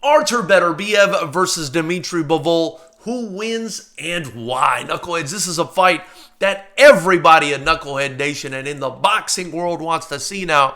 Artur Beterbiev versus Dmitry Bivol. Who wins and why? Knuckleheads, this is a fight that everybody in Knucklehead Nation and in the boxing world wants to see now,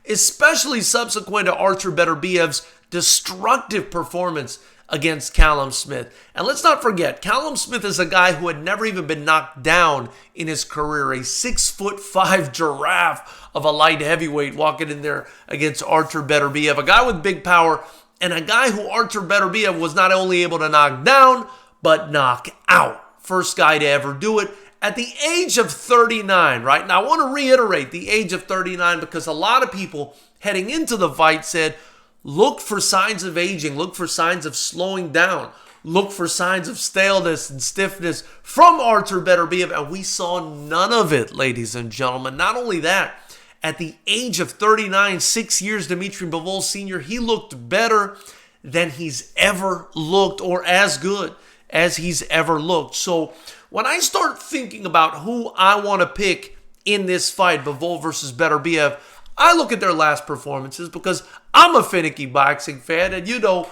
especially subsequent to Artur Beterbiev's destructive performance against Callum Smith. And let's not forget, Callum Smith is a guy who had never even been knocked down in his career. A 6'5" giraffe of a light heavyweight walking in there against Artur Beterbiev, a guy with big power, and a guy who Artur Beterbiev was not only able to knock down, but knock out. First guy to ever do it at the age of 39, right? Now, I want to reiterate the age of 39 because a lot of people heading into the fight said, look for signs of aging, look for signs of slowing down, look for signs of staleness and stiffness from Artur Beterbiev, and we saw none of it, ladies and gentlemen. Not only that, at the age of 39, 6 years, Dmitry Bivol Sr., he looked better than he's ever looked, or as good as he's ever looked. So when I start thinking about who I want to pick in this fight, Bivol versus Beterbiev, I look at their last performances because I'm a finicky boxing fan, and you know,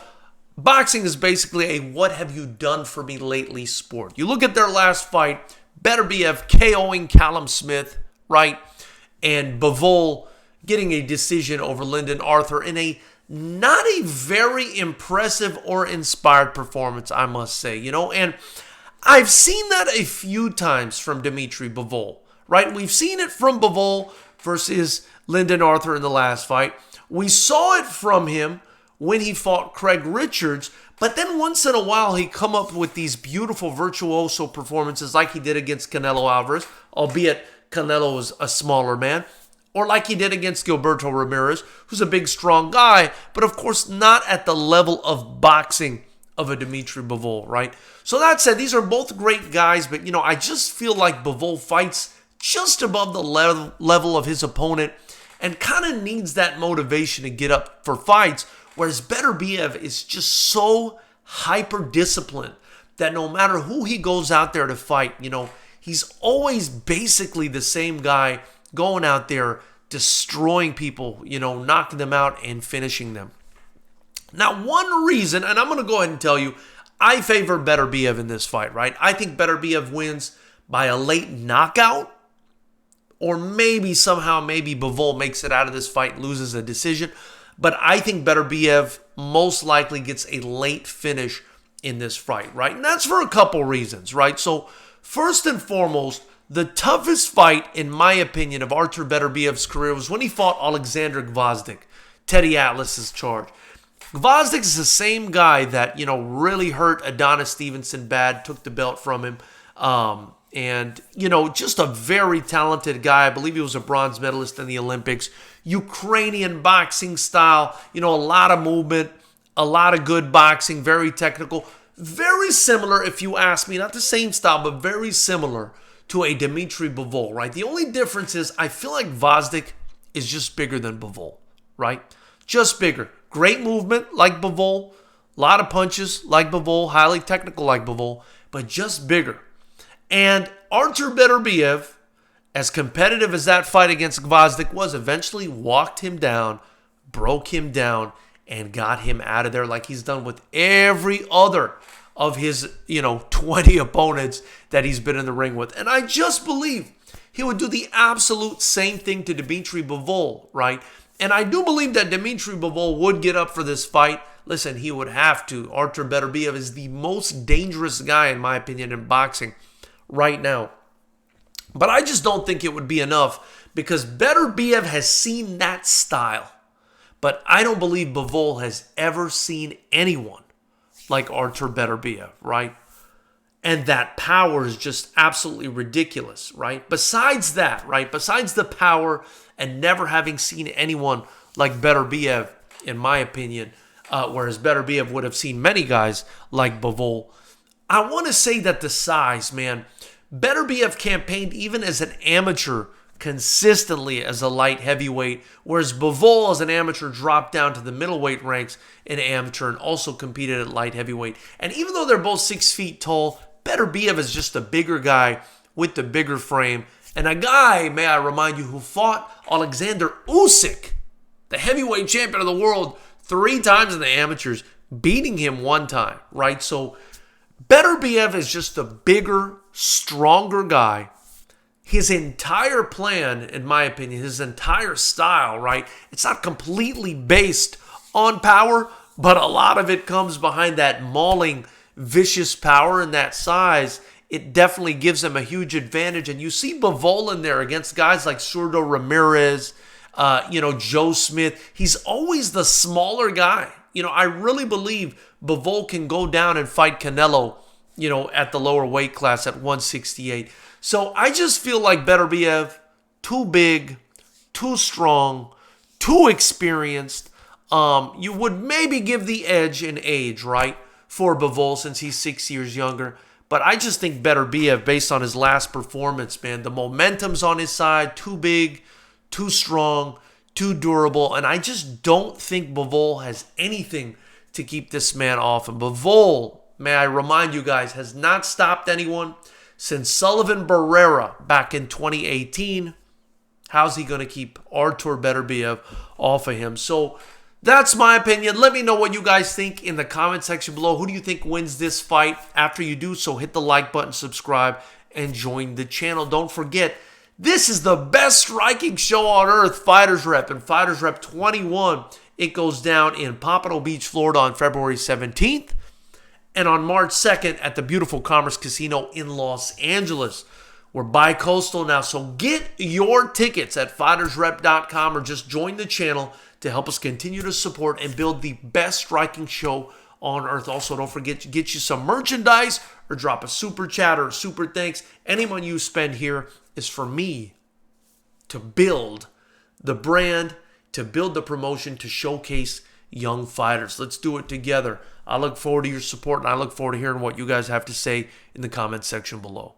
boxing is basically a what have you done for me lately sport. You look at their last fight, Beterbiev KOing Callum Smith, right? And Bivol getting a decision over Lyndon Arthur in a not a very impressive or inspired performance, I must say, you know. And I've seen that a few times from Dmitry Bivol, right? We've seen it from Bivol versus Lyndon Arthur in the last fight. We saw it from him when he fought Craig Richards, but then once in a while he come up with these beautiful virtuoso performances like he did against Canelo Alvarez, albeit Canelo was a smaller man, or like he did against Gilberto Ramirez, who's a big, strong guy, but of course not at the level of boxing of a Dmitry Bivol, right? So that said, these are both great guys, but you know, I just feel like Bivol fights just above the level of his opponent and kind of needs that motivation to get up for fights, whereas Beterbiev is just so hyper-disciplined that no matter who he goes out there to fight, you know, he's always basically the same guy going out there destroying people, you know, knocking them out and finishing them. Now, one reason, and I'm going to go ahead and tell you, I favor Beterbiev in this fight, right? I think Beterbiev wins by a late knockout, or maybe somehow, maybe Bivol makes it out of this fight and loses a decision. But I think Beterbiev most likely gets a late finish in this fight, right? And that's for a couple reasons, right? So first and foremost, the toughest fight, in my opinion, of Artur Beterbiev's career was when he fought Alexander Gvozdyk, Teddy Atlas's charge. Gvozdyk is the same guy that, you know, really hurt Adonis Stevenson bad, took the belt from him. And, you know, just a very talented guy. I believe he was a bronze medalist in the Olympics. Ukrainian boxing style, you know, a lot of movement, a lot of good boxing, very technical. Very similar, if you ask me, not the same style, but very similar to a Dmitry Bivol, right? The only difference is I feel like Gvozdyk is just bigger than Bivol, right? Just bigger. Great movement like Bivol, a lot of punches like Bivol, highly technical like Bivol, but just bigger. And Artur Beterbiev, as competitive as that fight against Gvozdyk was, eventually walked him down, broke him down, and got him out of there like he's done with every other of his, 20 opponents that he's been in the ring with. And I just believe he would do the absolute same thing to Dmitry Bivol, right? And I do believe that Dmitry Bivol would get up for this fight. Listen, he would have to. Artur Beterbiev is the most dangerous guy, in my opinion, in boxing right now. But I just don't think it would be enough because Beterbiev has seen that style. But I don't believe Bivol has ever seen anyone like Artur Beterbiev, right? And that power is just absolutely ridiculous, right? Besides that, right? Besides the power and never having seen anyone like Beterbiev, in my opinion, whereas Beterbiev would have seen many guys like Bivol, I want to say that the size, man, Beterbiev campaigned even as an amateur consistently as a light heavyweight, whereas Bivol as an amateur dropped down to the middleweight ranks in amateur and also competed at light heavyweight. And even though they're both 6 feet tall, Beterbiev is just a bigger guy with the bigger frame. And a guy, may I remind you, who fought Alexander Usyk, the heavyweight champion of the world, 3 times in the amateurs, beating him one time, right? So Beterbiev is just a bigger, stronger guy. His entire plan, in my opinion, his entire style, right? It's not completely based on power, but a lot of it comes behind that mauling, vicious power and that size. It definitely gives him a huge advantage. And you see Bivol in there against guys like Surdo Ramirez, Joe Smith. He's always the smaller guy. I really believe Bivol can go down and fight Canelo, at the lower weight class at 168. So I just feel like Beterbiev, too big, too strong, too experienced. You would maybe give the edge in age, right, for Bivol since he's 6 years younger. But I just think Beterbiev, based on his last performance, man, the momentum's on his side, too big, too strong, too durable. And I just don't think Bivol has anything to keep this man off. And Bivol, may I remind you guys, has not stopped anyone since Sullivan Barrera back in 2018. How's he going to keep Artur Beterbiev off of him? So that's my opinion. Let me know what you guys think in the comment section below. Who do you think wins this fight? After you do so, hit the like button, subscribe, and join the channel. Don't forget, this is the best striking show on earth, Fighters Rep, and Fighters Rep 21. It goes down in Pompano Beach, Florida on February 17th. And on March 2nd at the beautiful Commerce Casino in Los Angeles. We're bi-coastal now, so get your tickets at FightersRep.com or just join the channel to help us continue to support and build the best striking show on earth. Also, don't forget to get you some merchandise or drop a super chat or a super thanks. Any money you spend here is for me to build the brand, to build the promotion, to showcase young fighters. Let's do it together. I look forward to your support, and I look forward to hearing what you guys have to say in the comment section below.